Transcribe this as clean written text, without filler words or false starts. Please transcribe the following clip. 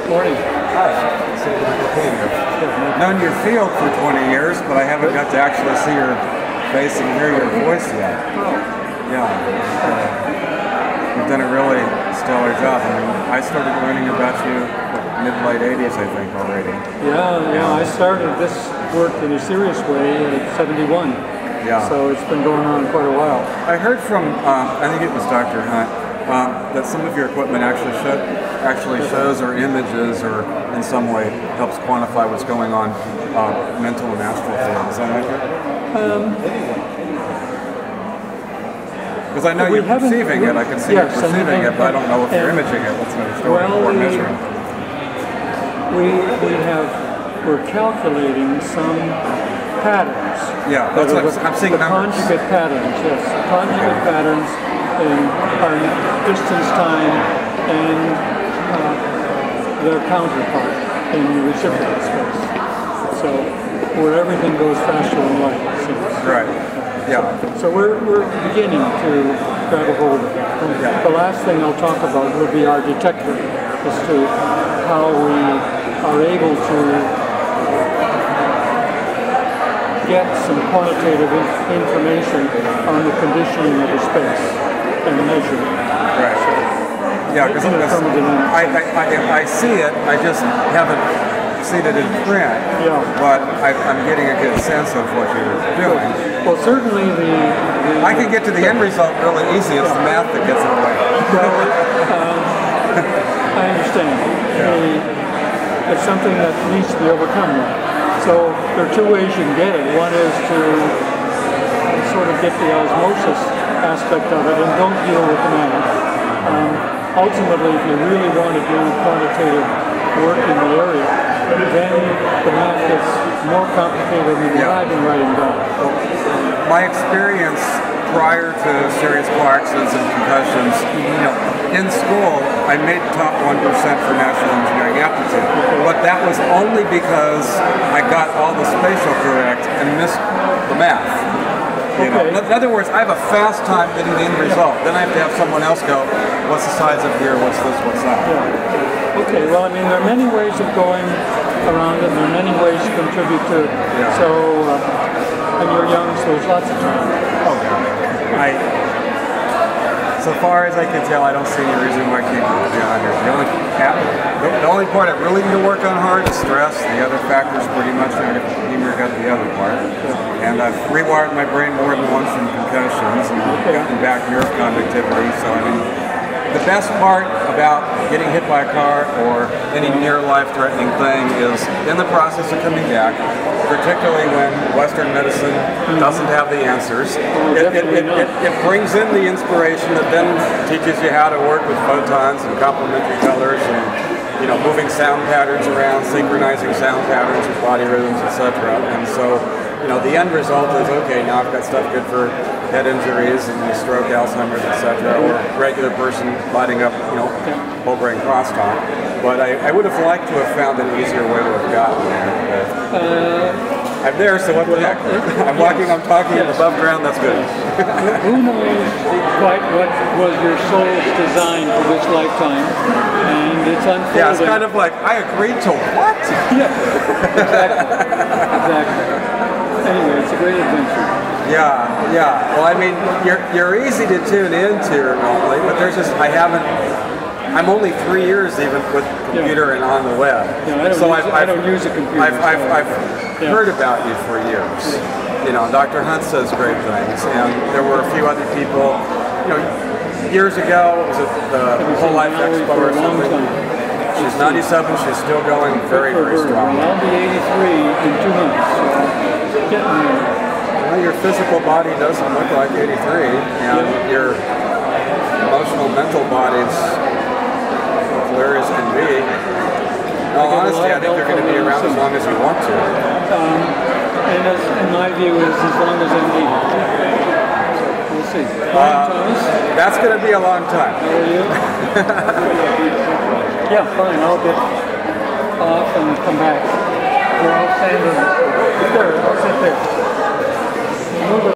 Morning. Hi. So, okay, I've known your field for 20 years, but I haven't got to actually see your face and hear your voice yet. Yeah. You've done a really stellar job. I mean, I started learning about you mid-late 80s, I think, already. Yeah, I started this work in a serious way at 71. Yeah. So it's been going on quite a while. I heard from, I think it was Dr. Hunt, that some of your equipment actually shows or images or in some way helps quantify what's going on mental and astral field. Is that accurate? Because I know you're perceiving it, I can see you're perceiving it, but I don't know if you're imaging it. Let's understand what we're measuring. We're calculating some patterns. Yeah, that's what I'm seeing numbers. Conjugate patterns, yes. Conjugate patterns in our distance time and their counterpart in the reciprocal space. So where everything goes faster than light, it seems. Right. Yeah. So we're beginning to grab a hold of that. Yeah. The last thing I'll talk about will be our detector as to how we are able to get some quantitative information on the conditioning of the space and measure it. Right. So, yeah, because I see it, I just haven't seen it in print. Yeah. But I'm getting a good sense of what you're doing. Well, certainly I can get to the end result really easy. It's the math that gets in the way. I understand. It's something that needs to be overcome. So there are two ways you can get it. One is to sort of get the osmosis aspect of it and don't deal with the math. Ultimately, if you really want to do quantitative work in the area, then the math gets more complicated than what I've been writing down. My experience prior to serious car accidents and concussions, in school, I made top 1% for National Engineering Aptitude. But that was only because I got all the spatial correct and missed the math. In other words, I have a fast time getting the end result. Then I have to have someone else go, what's the size of here, what's this, what's that? Yeah. Okay, well, I mean, there are many ways of going around it, and there are many ways to contribute to it. Yeah. So, and you're young, so there's lots of time. Oh, God. So far as I can tell, I don't see any reason why I can't go beyond here. The only part I really need to work on hard is stress. The other factors pretty much Emer got the other part. And I've rewired my brain more than once from concussions and gotten back nerve conductivity. So I mean, the best part about getting hit by a car or any near life-threatening thing is in the process of coming back, particularly when Western medicine doesn't have the answers. It brings in the inspiration that then teaches you how to work with photons and complementary colors and moving sound patterns around, synchronizing sound patterns with body rhythms, etc. And so, the end result is, okay, now I've got stuff good for head injuries and stroke, Alzheimer's, etc., or regular person lighting up, whole brain crosstalk. But I would have liked to have found an easier way to have gotten there. I'm there, so what the heck? I'm talking above ground, that's good. Who knows quite what was your soul's design for this lifetime, and it's unfolding. Yeah, it's kind of like, I agreed to what? Yeah, exactly. Anyway, it's a great adventure. Yeah. Well, I mean, you're easy to tune into normally, but there's just, I'm only 3 years even with computer and on the web. Yeah, I don't use a computer. I've heard about you for years. Dr. Hunt says great things, and there were a few other people. Years ago, was it the Whole Life Expo or something? She's 97. She's still going very, very strong. I'll be 83 in 2 months. So getting there. Well, your physical body doesn't look like 83, and your emotional, mental body's clear as can be. Well, honestly, I think you're going to be around as long as you want to. And in my view, is as long as I need. We'll see. That's going to be a long time. How are you? Yeah, fine. I'll get off and come back. I'll stand there. I'll sit there.